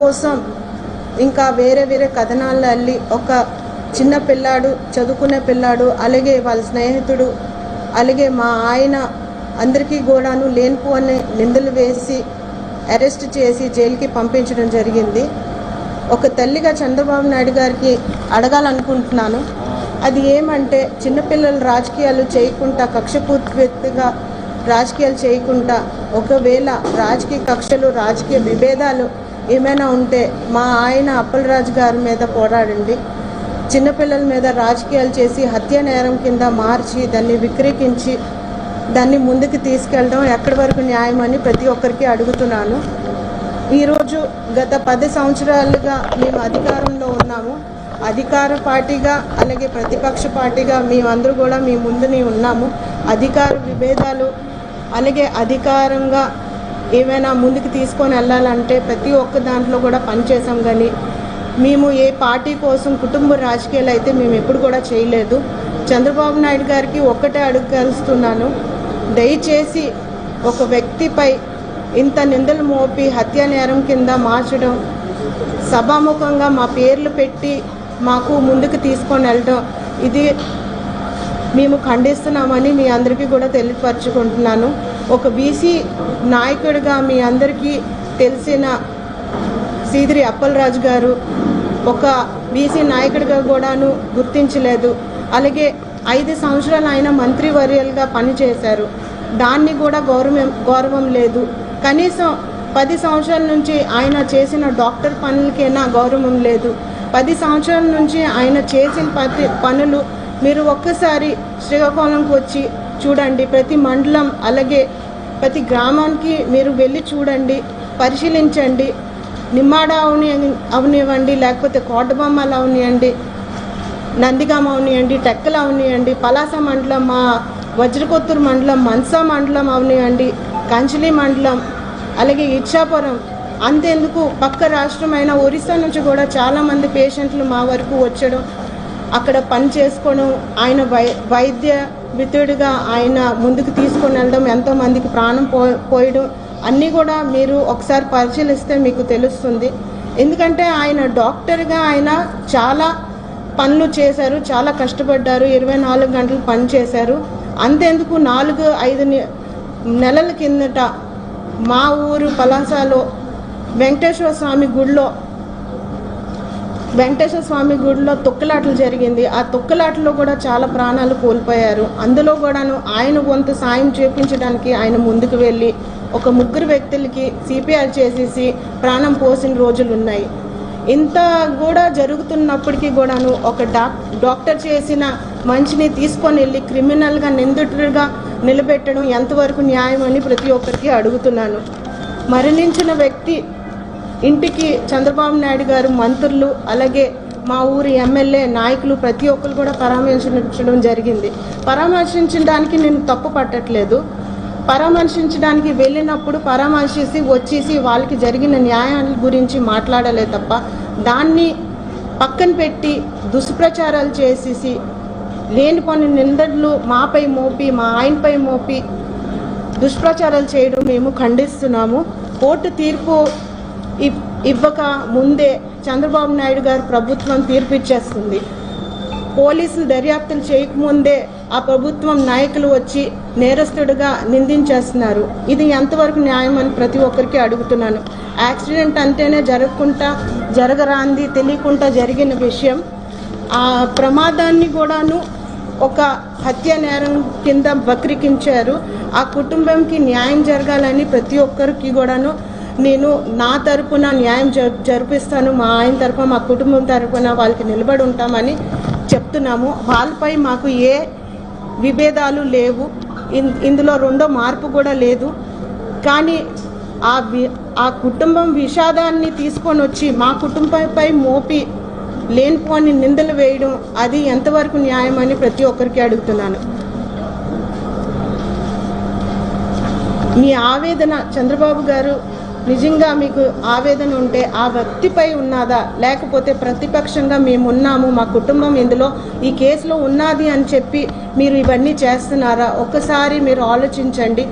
కోసం ఇంకా వేరే వేరే కథనాలు అల్లి ఒక చిన్న పిల్లాడు, చదువుకునే పిల్లాడు, అలాగే వాళ్ళ స్నేహితుడు, అలాగే మా ఆయన అందరికీ కూడాను లేనిపోని నిందలు వేసి అరెస్ట్ చేసి జైలుకి పంపించడం జరిగింది. ఒక తల్లిగా చంద్రబాబు నాయుడు గారికి అడగాలనుకుంటున్నాను. అది ఏమంటే, చిన్నపిల్లలు రాజకీయాలు చేయకుండా, కక్షపూర్తిగా రాజకీయాలు చేయకుండా, ఒకవేళ రాజకీయ కక్షలు, రాజకీయ విభేదాలు ఏమైనా ఉంటే మా ఆయన అప్పలరాజు గారి మీద పోరాడండి. చిన్నపిల్లల మీద రాజకీయాలు చేసి హత్య నేరం కింద మార్చి దాన్ని విక్రయించి దాన్ని ముందుకు తీసుకెళ్ళడం ఎక్కడి వరకు న్యాయమని ప్రతి ఒక్కరికి అడుగుతున్నాను. ఈరోజు గత 10 సంవత్సరాలుగా మేము అధికారంలో ఉన్నాము. అధికార పార్టీగా అలాగే ప్రతిపక్ష పార్టీగా మేమందరూ కూడా మీ ముందుని ఉన్నాము. అధికార విభేదాలు అలాగే అధికారంగా ఏమైనా ముందుకు తీసుకొని వెళ్ళాలంటే ప్రతి ఒక్క దాంట్లో కూడా పనిచేసాం. కానీ మేము ఏ పార్టీ కోసం కుటుంబ రాజకీయాలు అయితే మేము ఎప్పుడు కూడా చేయలేదు. చంద్రబాబు నాయుడు గారికి ఒక్కటే అడగలుస్తున్నాను, దయచేసి ఒక వ్యక్తిపై ఇంత నిందలు మోపి హత్య నేరం కింద మార్చడం, సభాముఖంగా మా పేర్లు పెట్టి మాకు ముందుకు తీసుకొని వెళ్ళడం, ఇది మేము ఖండిస్తున్నామని మీ అందరికీ కూడా తెలియపరచుకుంటున్నాను. ఒక బీసీ నాయకుడిగా మీ అందరికీ తెలిసిన సీదిరి అప్పలరాజు గారు ఒక బీసీ నాయకుడిగా కూడాను గుర్తించలేదు. అలాగే 5 సంవత్సరాలు ఆయన మంత్రివర్యులుగా పనిచేశారు, దాన్ని కూడా గౌరవం లేదు. కనీసం 10 సంవత్సరాల నుంచి ఆయన చేసిన డాక్టర్ పనులకైనా గౌరవం లేదు. 10 సంవత్సరాల నుంచి ఆయన చేసిన పనులు మీరు ఒక్కసారి శ్రీకాకుళంకి వచ్చి చూడండి. ప్రతి మండలం అలాగే ప్రతి గ్రామానికి మీరు వెళ్ళి చూడండి, పరిశీలించండి. నిమ్మాడ అవనివ్వండి, లేకపోతే కోటబొమ్మలు అవనివ్వండి, నందిగామ అవనివ్వండి, టెక్కలు అవనివ్వండి, పలాస మండలం, మా వజ్రకొత్తూరు మండలం, మన్సా మండలం అవనివ్వండి, కంచిలి మండలం, అలాగే ఇచ్చాపురం, అంతేందుకు పక్క రాష్ట్రమైన ఒరిస్సా నుంచి కూడా చాలామంది పేషెంట్లు మా వరకు వచ్చడం, అక్కడ పని చేసుకోవడం, ఆయన వైద్య మిత్రుడిగా ఆయన ముందుకు తీసుకొని వెళ్ళడం, ఎంతోమందికి ప్రాణం పోయడం అన్నీ కూడా మీరు ఒకసారి పరిశీలిస్తే మీకు తెలుస్తుంది. ఎందుకంటే ఆయన డాక్టర్గా ఆయన చాలా పనులు చేశారు, చాలా కష్టపడ్డారు, 24 గంటలు పని చేశారు. అంతేందుకు 4-5 నెలల కిందట మా ఊరు పలాసలో వెంకటేశ్వర స్వామి గుడిలో తొక్కులాటలు జరిగింది. ఆ తొక్కులాటలో కూడా చాలా ప్రాణాలు కోల్పోయారు. అందులో కూడాను ఆయన వంతు సాయం చూపించడానికి ఆయన ముందుకు వెళ్ళి ఒక 3 వ్యక్తులకి సిపిఆర్ చేసేసి ప్రాణం పోసిన రోజులు ఉన్నాయి. ఇంత కూడా జరుగుతున్నప్పటికీ కూడాను ఒక డాక్టర్ చేసిన మంచిని తీసుకొని వెళ్ళి క్రిమినల్గా నిందితుడిగా నిలబెట్టడం ఎంతవరకు న్యాయం అని ప్రతి ఒక్కరికి అడుగుతున్నాను. మరణించిన వ్యక్తి ఇంటికి చంద్రబాబు నాయుడు గారు, మంత్రులు, అలాగే మా ఊరి ఎమ్మెల్యే నాయకులు ప్రతి ఒక్కరు కూడా పరామర్శించడం జరిగింది. పరామర్శించడానికి నేను తప్పు పట్టట్లేదు. పరామర్శించడానికి వెళ్ళినప్పుడు పరామర్శించి వచ్చేసి వాళ్ళకి జరిగిన న్యాయాల గురించి మాట్లాడలే తప్ప, దాన్ని పక్కన పెట్టి దుష్ప్రచారాలు చేసేసి లేనిపోని నిందలు మాపై మోపి, మా ఆయనపై మోపి దుష్ప్రచారాలు చేయడం మేము ఖండిస్తున్నాము. కోర్టు తీర్పు ఇవ్వక ముందే చంద్రబాబు నాయుడు గారు ప్రభుత్వం తీర్పు ఇచ్చేస్తుంది. పోలీసులు దర్యాప్తులు చేయకముందే ఆ ప్రభుత్వం నాయకులు వచ్చి నేరస్తుడిగా నిందించేస్తున్నారు. ఇది ఎంతవరకు న్యాయం అని ప్రతి ఒక్కరికి అడుగుతున్నాను. యాక్సిడెంట్ అంటేనే జరగరాంది తెలియకుండా జరిగిన విషయం. ఆ ప్రమాదాన్ని కూడాను ఒక హత్య నేరం కింద వక్రీకరించారు. ఆ కుటుంబంకి న్యాయం జరగాలని ప్రతి ఒక్కరికి కూడాను నేను నా తరపున న్యాయం జరిపిస్తాను. మా ఆయన తరపున, మా కుటుంబం తరపున వాళ్ళకి నిలబడి ఉంటామని చెప్తున్నాము. వాళ్ళపై మాకు ఏ విభేదాలు లేవు, ఇందులో రెండో మార్పు కూడా లేదు. కానీ ఆ కుటుంబం విషాదాన్ని తీసుకొని వచ్చి మా కుటుంబంపై మోపి లేనిపోని నిందలు వేయడం అది ఎంతవరకు న్యాయం అని ప్రతి ఒక్కరికి అడుగుతున్నాను. మీ ఆవేదన చంద్రబాబు గారు, నిజంగా మీకు ఆవేదన ఉంటే ఆ వ్యక్తిపై ఉన్నదా, లేకపోతే ప్రతిపక్షంగా మేము ఉన్నాము, మా కుటుంబం ఇందులో ఈ కేసులో ఉన్నది అని చెప్పి మీరు ఇవన్నీ చేస్తున్నారా? ఒక్కసారి మీరు ఆలోచించండి.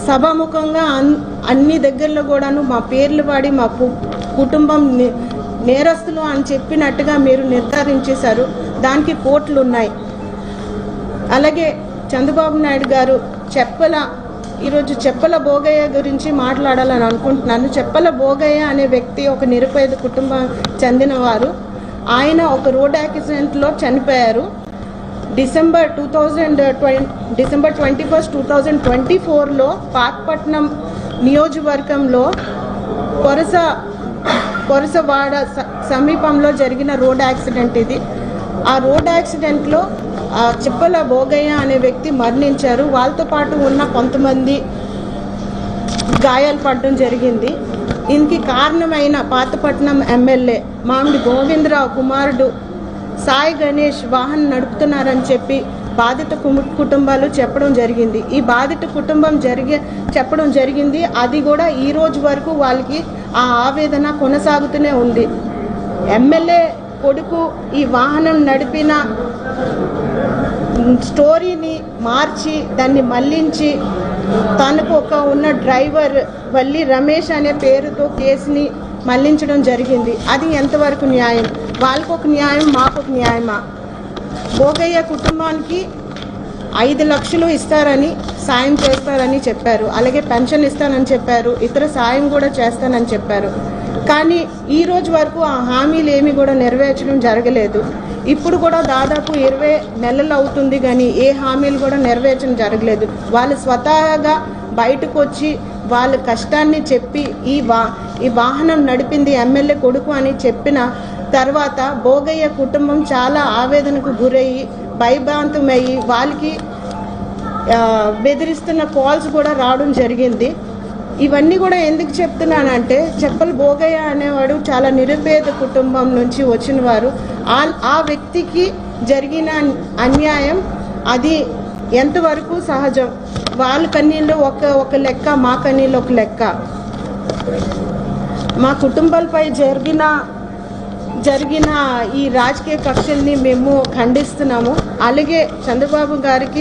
సభాముఖంగా అన్ని దగ్గరలో కూడాను మా పేర్లు వాడి, మా కుటుంబం నేరస్తులు అని చెప్పినట్టుగా మీరు నిర్ధారించేశారు. దానికి కోర్టులు ఉన్నాయి. అలాగే చంద్రబాబు నాయుడు గారు ఈరోజు చెప్పల భోగయ్య గురించి మాట్లాడాలని అనుకుంటున్నాను. చెప్పల భోగయ్య అనే వ్యక్తి ఒక నిరుపేద కుటుంబం చెందినవారు. ఆయన ఒక రోడ్ యాక్సిడెంట్లో చనిపోయారు. డిసెంబర్ 21, 2024లో పాతపట్నం నియోజకవర్గంలో కొరసవాడ సమీపంలో జరిగిన రోడ్ యాక్సిడెంట్ ఇది. ఆ రోడ్ యాక్సిడెంట్లో చెప్పల భోగయ్య అనే వ్యక్తి మరణించారు. వాళ్ళతో పాటు ఉన్న కొంతమంది గాయాలు పడడం జరిగింది. దీనికి కారణమైన పాతపట్నం ఎమ్మెల్యే మామిడి గోవిందరావు కుమారుడు సాయి గణేష్ వాహనం నడుపుతున్నారని చెప్పి బాధిత కుటుంబాలు చెప్పడం జరిగింది. ఈ బాధిత కుటుంబం చెప్పడం జరిగింది. అది కూడా ఈ రోజు వరకు వాళ్ళకి ఆ ఆవేదన కొనసాగుతూనే ఉంది. ఎమ్మెల్యే కొడుకు ఈ వాహనం నడిపిన స్టోరీని మార్చి దాన్ని మళ్లించి తనకు ఉన్న డ్రైవర్ వల్లి రమేష్ అనే పేరుతో కేసుని మళ్లించడం జరిగింది. అది ఎంతవరకు న్యాయం? వాళ్ళకు ఒక న్యాయం, మాకు ఒక న్యాయమా? భోగయ్య కుటుంబానికి 5 లక్షలు ఇస్తారని సాయం చేస్తారని చెప్పారు. అలాగే పెన్షన్ ఇస్తానని చెప్పారు. ఇతర సాయం కూడా చేస్తానని చెప్పారు. కానీ ఈ రోజు వరకు ఆ హామీలు ఏమీ కూడా నెరవేర్చడం జరగలేదు. ఇప్పుడు కూడా దాదాపు 20 నెలలు అవుతుంది కానీ ఏ హామీలు కూడా నెరవేర్చడం జరగలేదు. వాళ్ళు స్వతహాగా బయటకు వచ్చి వాళ్ళ కష్టాన్ని చెప్పి ఈ వాహనం నడిపింది ఎమ్మెల్యే కొడుకు అని చెప్పిన తర్వాత భోగయ్య కుటుంబం చాలా ఆవేదనకు గురయ్యి భయభ్రాంతమయ్యి వాళ్ళకి బెదిరిస్తున్న కాల్స్ కూడా రావడం జరిగింది. ఇవన్నీ కూడా ఎందుకు చెప్తున్నానంటే చెప్పల భోగయ్య అనేవాడు చాలా నిరుపేద కుటుంబం నుంచి వచ్చిన వారు. ఆ వ్యక్తికి జరిగిన అన్యాయం అది ఎంతవరకు సహజం? వాళ్ళ కన్నీళ్ళు ఒక లెక్క, మా కన్నీళ్ళు ఒక లెక్క. మా కుటుంబాలపై జరిగిన ఈ రాజకీయ కక్షల్ని మేము ఖండిస్తున్నాము. అలాగే చంద్రబాబు గారికి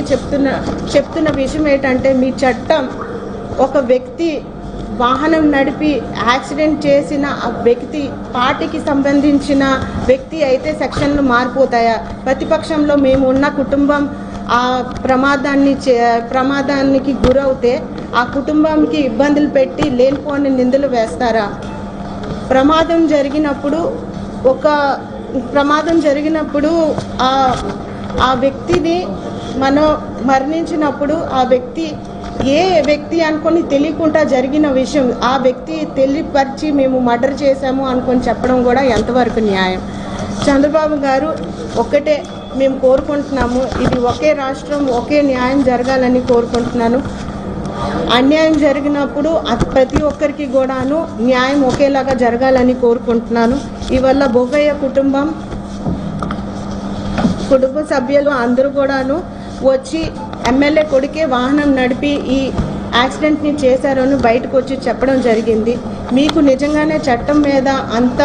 చెప్తున్న విషయం ఏంటంటే, మీ చట్టం ఒక వ్యక్తి వాహనం నడిపి యాక్సిడెంట్ చేసిన ఆ వ్యక్తి పార్టీకి సంబంధించిన వ్యక్తి అయితే సెక్షన్లు మారిపోతాయా? ప్రతిపక్షంలో మేము ఉన్న కుటుంబం ఆ ప్రమాదానికి గురవుతే ఆ కుటుంబానికి ఇబ్బందులు పెట్టి లేనిపోని నిందలు వేస్తారా? ప్రమాదం జరిగినప్పుడు ఆ వ్యక్తిని మనం మరణించినప్పుడు ఆ వ్యక్తి ఏ వ్యక్తి అనుకొని తెలియకుండా జరిగిన విషయం ఆ వ్యక్తి తెలియపరిచి మేము మర్డర్ చేశాము అనుకొని చెప్పడం కూడా ఎంతవరకు న్యాయం? చంద్రబాబు గారు ఒక్కటే మేము కోరుకుంటున్నాము, ఇది ఒకే రాష్ట్రం ఒకే న్యాయం జరగాలని కోరుకుంటున్నాను. అన్యాయం జరిగినప్పుడు ప్రతి ఒక్కరికి కూడాను న్యాయం ఒకేలాగా జరగాలని కోరుకుంటున్నాను. ఇవల్ల భోగయ్య కుటుంబ సభ్యులు అందరూ కూడాను వచ్చి ఎమ్మెల్యే కొడుకే వాహనం నడిపి ఈ యాక్సిడెంట్ని చేశారని బయటకు వచ్చి చెప్పడం జరిగింది. మీకు నిజంగానే చట్టం మీద అంత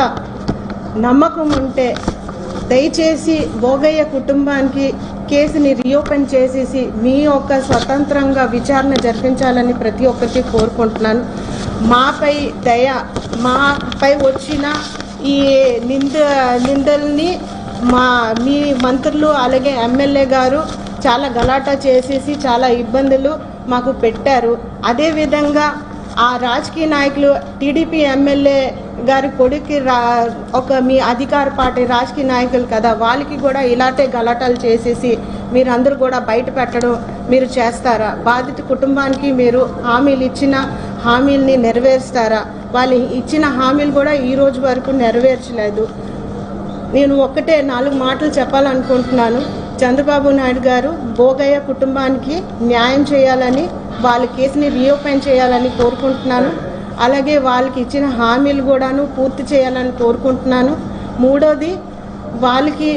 నమ్మకం ఉంటే దయచేసి భోగయ్య కుటుంబానికి కేసుని రీఓపెన్ చేసేసి మీ యొక్క స్వతంత్రంగా విచారణ జరిపించాలని ప్రతి ఒక్కరికి కోరుకుంటున్నాను. మాపై మాపై వచ్చిన ఈ నిందల్ని మీ మంత్రులు అలాగే ఎమ్మెల్యే గారు చాలా గలాటా చేసేసి చాలా ఇబ్బందులు మాకు పెట్టారు. అదేవిధంగా ఆ రాజకీయ నాయకులు టీడీపీ ఎమ్మెల్యే గారి కొడుకు మీ అధికార పార్టీ రాజకీయ నాయకులు కదా, వాళ్ళకి కూడా ఇలాంటి గలాటాలు చేసేసి మీరందరూ కూడా బయట పెట్టడం మీరు చేస్తారా? బాధిత కుటుంబానికి మీరు ఇచ్చిన హామీల్ని నెరవేరుస్తారా? వాళ్ళు ఇచ్చిన హామీలు కూడా ఈ రోజు వరకు నెరవేర్చలేదు. నేను 4 మాటలు చెప్పాలనుకుంటున్నాను. చంద్రబాబు నాయుడు గారు భోగయ్య కుటుంబానికి న్యాయం చేయాలని, వాళ్ళ కేసుని రీఓపెన్ చేయాలని కోరుకుంటున్నాను. అలాగే వాళ్ళకి ఇచ్చిన హామీలు కూడాను పూర్తి చేయాలని కోరుకుంటున్నాను. మూడోది, వాళ్ళకి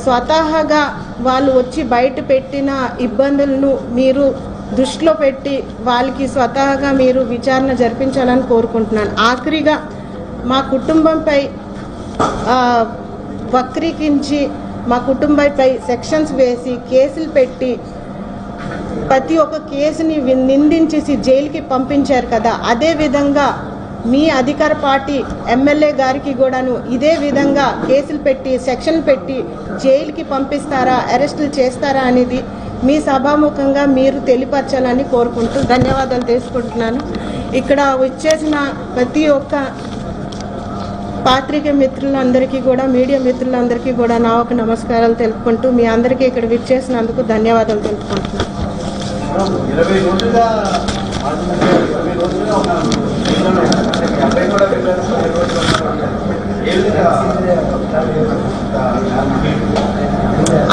స్వతహాగా వాళ్ళు వచ్చి బయట పెట్టిన ఇబ్బందులను మీరు దృష్టిలో పెట్టి వాళ్ళకి స్వతహాగా మీరు విచారణ జరిపించాలని కోరుకుంటున్నాను. ఆఖరిగా మా కుటుంబంపై వక్రీకరించి మా కుటుంబంపై సెక్షన్స్ వేసి కేసులు పెట్టి ప్రతి ఒక్క కేసుని నిందించేసి జైలుకి పంపించారు కదా, అదేవిధంగా మీ అధికార పార్టీ ఎమ్మెల్యే గారికి కూడాను ఇదే విధంగా కేసులు పెట్టి సెక్షన్లు పెట్టి జైలుకి పంపిస్తారా, అరెస్టులు చేస్తారా అనేది మీ సభాముఖంగా మీరు తెలియపరచాలని కోరుకుంటూ ధన్యవాదాలు తీసుకుంటున్నాను. ఇక్కడ వచ్చేసిన ప్రతి ఒక్క పాత్రికేయ మిత్రులందరికీ కూడా, మీడియా మిత్రులందరికీ కూడా నా ఒక నమస్కారాలు తెలుపుకుంటూ మీ అందరికీ ఇక్కడ విచ్చేసినందుకు ధన్యవాదాలు తెలుపుకుంటున్నాను.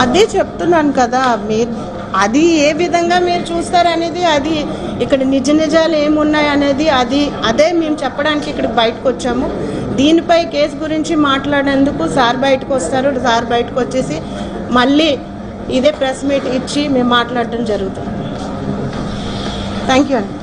అదే చెప్తున్నాను కదా, మీరు అది ఏ విధంగా మీరు చూస్తారనేది, అది ఇక్కడ నిజాలు ఏమున్నాయి అనేది అదే మేము చెప్పడానికి ఇక్కడ బయటకు వచ్చాము. దీనిపై కేసు గురించి మాట్లాడేందుకు సార్ బయటకు వస్తారు. సార్ బయటకు వచ్చేసి మళ్ళీ ఇదే ప్రెస్ మీట్ ఇచ్చి మేము మాట్లాడడం జరుగుతుంది. థ్యాంక్ యూ అండి.